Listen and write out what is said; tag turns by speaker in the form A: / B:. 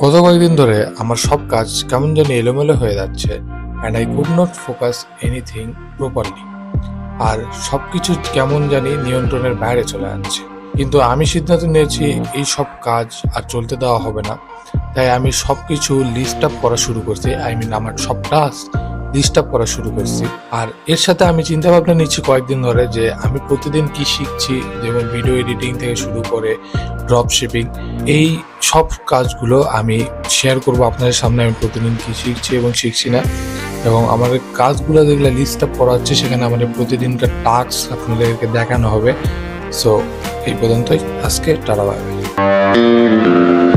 A: গত কয়েকদিন ধরে আমার সব কাজ কেমন জানি এলোমেলো হয়ে যাচ্ছে and I could not focus anything properly. আর সবকিছু কেমন জানি নিয়ন্ত্রণের বাইরে চলে যাচ্ছে। কিন্তু আমি সিদ্ধান্ত নিয়েছি এই সব কাজ আর চলতে দেওয়া হবে না। তাই আমি সবকিছু লিস্ট আপ করা শুরু করছি। আমার সব টাস্ক লিস্ট আপ করা শুরু করছি। আর এর সাথে আমি চিন্তা ভাবনা নিচ্ছি কয়েকদিন ধরে যে আমি প্রতিদিন কি শিখছি, যেমন ভিডিও এডিটিং থেকে শুরু করে ড্রপ শিপিং, এই সব কাজগুলো আমি শেয়ার করব আপনাদের সামনে। আমি প্রতিদিন কি শিখছি এবং শিখছি না, এবং আমাদের কাজগুলো যেগুলো লিস্ট আপ করা হচ্ছে সেখানে আমাদের প্রতিদিনকার টাস্ক আপনাদেরকে দেখানো হবে। সো এই পর্যন্তই আজকে, টাটা বাই বাই।